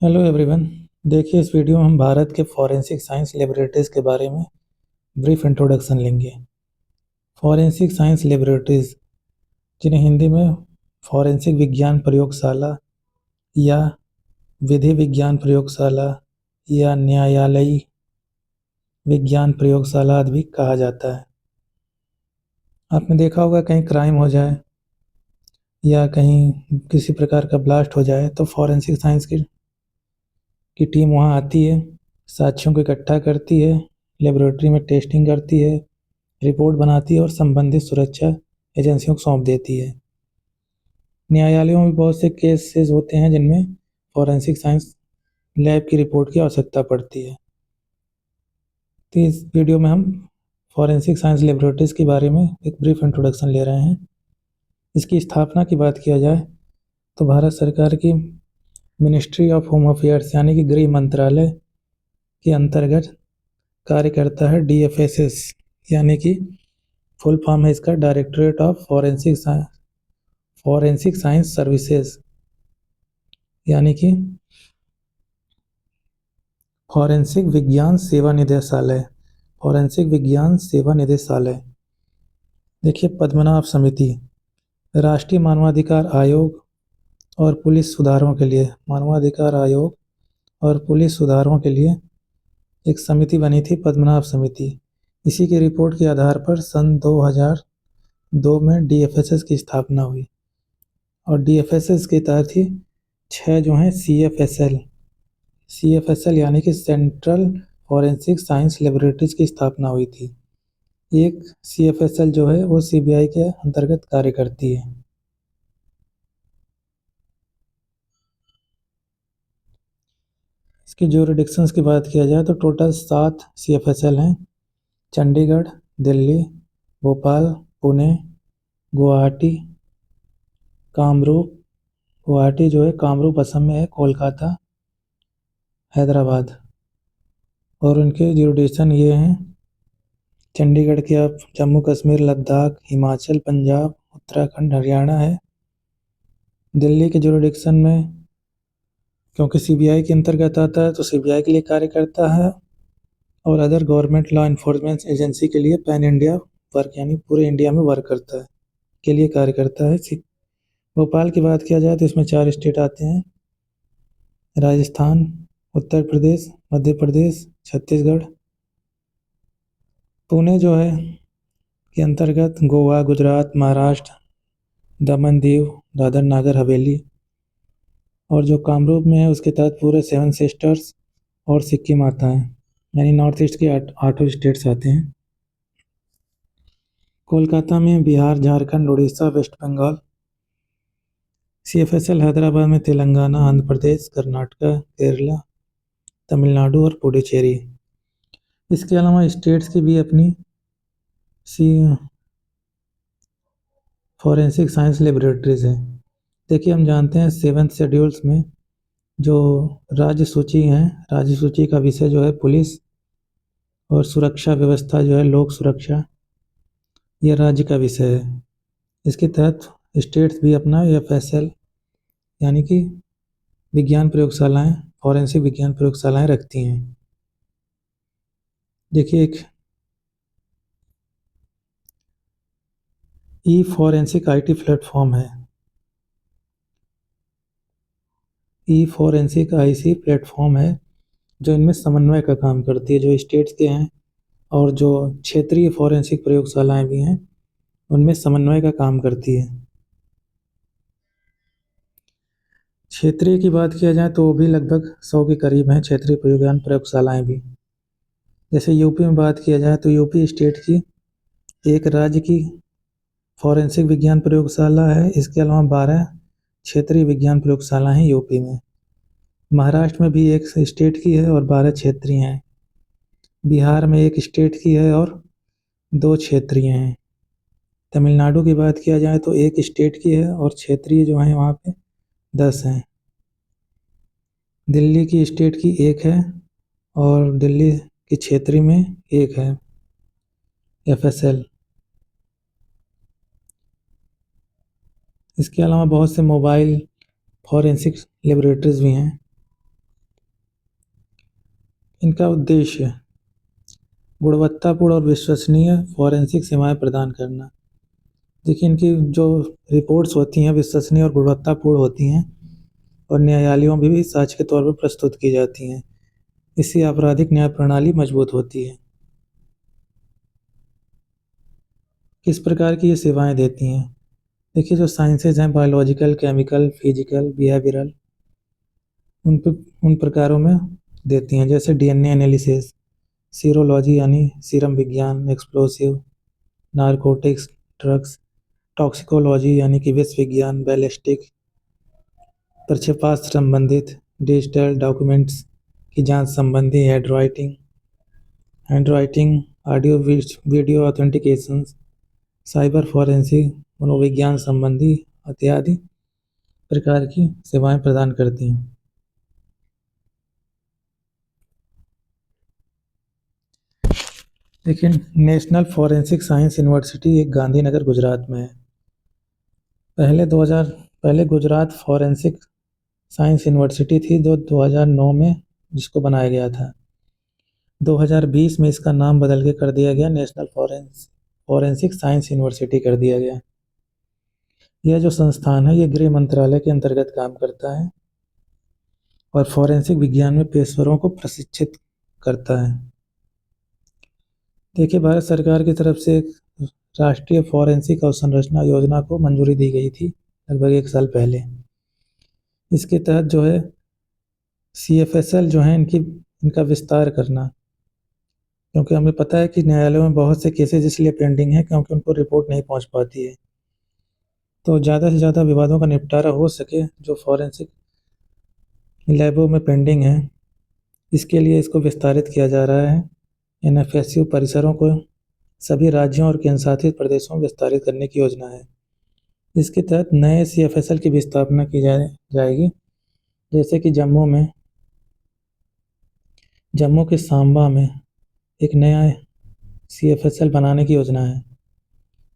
Hello everyone. देखिए, इस video में हम भारत के फॉरेंसिक साइंस लेबोरेटरीज़ के बारे में ब्रीफ इंट्रोडक्शन लेंगे। फॉरेंसिक साइंस लेबोरेटरीज़, जिन्हें हिंदी में फॉरेंसिक विज्ञान प्रयोगशाला या विधि विज्ञान प्रयोगशाला या न्यायालयी विज्ञान प्रयोगशाला आदि भी कहा जाता है। आपने देखा होगा, कहीं क्राइम हो जाए या कहीं किसी प्रकार का ब्लास्ट हो जाए तो फॉरेंसिक साइंस की टीम वहाँ आती है, साक्ष्यों को इकट्ठा करती है, लेबोरेटरी में टेस्टिंग करती है, रिपोर्ट बनाती है और संबंधित सुरक्षा एजेंसियों को सौंप देती है। न्यायालयों में बहुत से केसेस होते हैं जिनमें फॉरेंसिक साइंस लैब की रिपोर्ट की आवश्यकता पड़ती है। तो इस वीडियो में हम फॉरेंसिक साइंस लेबोरेटरीज़ के बारे में एक ब्रीफ इंट्रोडक्शन ले रहे हैं। इसकी स्थापना की बात किया जाए तो भारत सरकार की मिनिस्ट्री ऑफ होम अफेयर्स यानी कि गृह मंत्रालय के अंतर्गत कार्य करता है DFSS, यानी कि फुल फॉर्म है इसका directorate of forensic science services, यानी कि फॉरेंसिक विज्ञान सेवा निदेशालय। फॉरेंसिक विज्ञान सेवा निदेशालय। देखिए, पद्मनाभ समिति, राष्ट्रीय मानवाधिकार आयोग और पुलिस सुधारों के लिए मानवाधिकार आयोग और पुलिस सुधारों के लिए एक समिति बनी थी, पद्मनाभ समिति। इसी की रिपोर्ट के आधार पर सन 2002 में DFSS की स्थापना हुई और DFSS के तहत ही 6 जो हैं CFSL यानी कि सेंट्रल फॉरेंसिक साइंस लेबोरेटरीज की स्थापना हुई थी। एक CFSL जो है वो CBI के अंतर्गत कार्य करती है। इसकी ज्यूरिडिक्शंस की बात किया जाए तो टोटल 7 CFSL हैं। चंडीगढ़, दिल्ली, भोपाल, पुणे, गुवाहाटी, कामरूप, गुवाहाटी जो है कामरूप असम में है, कोलकाता, हैदराबाद। और उनके ज्यूरिडिक्शन ये हैं: चंडीगढ़ के आप जम्मू कश्मीर, लद्दाख, हिमाचल, पंजाब, उत्तराखंड, हरियाणा है। दिल्ली के ज्यूरिडिक्शन में क्योंकि CBI के अंतर्गत आता है तो CBI के लिए कार्य करता है और other government law enforcement agency के लिए पैन इंडिया वर्क यानी पूरे इंडिया में वर्क करता है के लिए कार्य करता है। भोपाल की बात किया जाए तो इसमें 4 स्टेट आते हैं: राजस्थान, उत्तर प्रदेश, मध्य प्रदेश, छत्तीसगढ़। पुणे जो है के अंतर्गत गोवा, गुजरात, महाराष्ट्र, दमन दीव, दादर नागर हवेली। और जो कामरूप में है उसके तहत पूरे 7 सिस्टर्स और सिक्किम आता है, यानी नॉर्थ ईस्ट के 8 स्टेट्स आते हैं। कोलकाता में बिहार, झारखंड, उड़ीसा, वेस्ट बंगाल। CFSL हैदराबाद में तेलंगाना, आंध्र प्रदेश, कर्नाटका, केरला, तमिलनाडु और पुडुचेरी। इसके अलावा स्टेट्स की भी अपनी फॉरेंसिक साइंस लेबोरेटरीज हैं। देखिए, हम जानते हैं 7th शेड्यूल्स में जो राज्य सूची हैं, राज्य सूची का विषय जो है पुलिस और सुरक्षा व्यवस्था जो है लोक सुरक्षा, यह राज्य का विषय है। इसके तहत स्टेट्स भी अपना FSL यानी कि विज्ञान प्रयोगशालाएं, फॉरेंसिक विज्ञान प्रयोगशालाएं रखती हैं। देखिए, एक फॉरेंसिक IT प्लेटफॉर्म है। फॉरेंसिक IC प्लेटफॉर्म है जो इनमें समन्वय का काम करती है, जो स्टेट्स के हैं और जो क्षेत्रीय फॉरेंसिक प्रयोगशालाएं भी हैं उनमें समन्वय का काम करती है। क्षेत्रीय की बात किया जाए तो वो भी लगभग 100 के करीब हैं, क्षेत्रीय विज्ञान प्रयोगशालाएं भी। जैसे यूपी में बात किया जाए तो यूपी स्टेट की एक राज्य की फॉरेंसिक विज्ञान प्रयोगशाला है। इसके अलावा 12 क्षेत्रीय विज्ञान प्रयोगशाला हैं यूपी में। महाराष्ट्र में भी एक स्टेट की है और 12 क्षेत्रीय हैं। बिहार में एक स्टेट की है और 2 क्षेत्रीय हैं। तमिलनाडु की बात किया जाए तो एक स्टेट की है और क्षेत्रीय जो हैं वहाँ पे 10 हैं। दिल्ली की स्टेट की एक है और दिल्ली की क्षेत्रीय में एक है FSL। इसके अलावा बहुत से मोबाइल फॉरेंसिक लेबोरेटरीज भी हैं। इनका उद्देश्य गुणवत्तापूर्ण और विश्वसनीय फॉरेंसिक सेवाएं प्रदान करना। देखिए, इनकी जो रिपोर्ट्स होती हैं विश्वसनीय और गुणवत्तापूर्ण होती हैं और न्यायालयों में भी साक्ष्य के तौर पर प्रस्तुत की जाती हैं। इससे आपराधिक न्याय प्रणाली मजबूत होती है। किस प्रकार की ये सेवाएं देती हैं? देखिए, जो साइंसेज हैं बायोलॉजिकल, केमिकल, फिजिकल, बिहेवियरल, उन प्रकारों में देती हैं, जैसे डीएनए एनालिसिस, सीरोलॉजी यानी सीरम विज्ञान, एक्सप्लोसिव, नारकोटिक्स, ड्रग्स, टॉक्सिकोलॉजी यानी कि विष विज्ञान, बैलिस्टिक, प्रक्षेपास्त्र संबंधित, डिजिटल डॉक्यूमेंट्स की जांच संबंधी, handwriting, audio video authentication, cyber forensic, मनोविज्ञान संबंधी इत्यादि प्रकार की सेवाएं प्रदान करती हैं। लेकिन नेशनल फॉरेंसिक साइंस यूनिवर्सिटी एक गांधीनगर गुजरात में है। पहले गुजरात फॉरेंसिक साइंस यूनिवर्सिटी थी, जो 2009 में जिसको बनाया गया था। 2020 में इसका नाम बदल के कर दिया गया, नेशनल फॉरेंसिक साइंस यूनिवर्सिटी कर दिया गया। यह जो संस्थान है, ये गृह मंत्रालय के अंतर्गत काम करता है और फॉरेंसिक विज्ञान में पेशेवरों को प्रशिक्षित करता है। देखिए, भारत सरकार की तरफ से एक राष्ट्रीय फॉरेंसिक अवसंरचना योजना को मंजूरी दी गई थी लगभग 1 साल पहले। इसके तहत जो है CFSL जो है इनका विस्तार करना, क्योंकि हमें पता है कि न्यायालयों में बहुत से केसेस इसलिए पेंडिंग हैं क्योंकि उनको रिपोर्ट नहीं पहुंच पाती है। तो ज़्यादा से ज़्यादा विवादों का निपटारा हो सके जो फॉरेंसिक लैबों में पेंडिंग है, इसके लिए इसको विस्तारित किया जा रहा है। NFSU परिसरों को सभी राज्यों और केंद्रशासित प्रदेशों में विस्तारित करने की योजना है। इसके तहत नए CFSL की भी स्थापना की जाएगी, जैसे कि जम्मू के सांबा में एक नया CFSL बनाने की योजना है।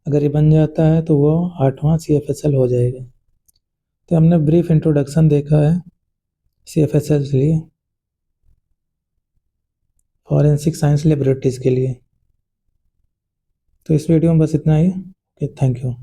अगर ये बन जाता है तो वो 8वां CFSL हो जाएगा। तो हमने ब्रीफ इंट्रोडक्शन देखा है CFSL के लिए, फॉरेंसिक साइंस लेबोरेटरीज के लिए। तो इस वीडियो में बस इतना ही। Okay, thank you.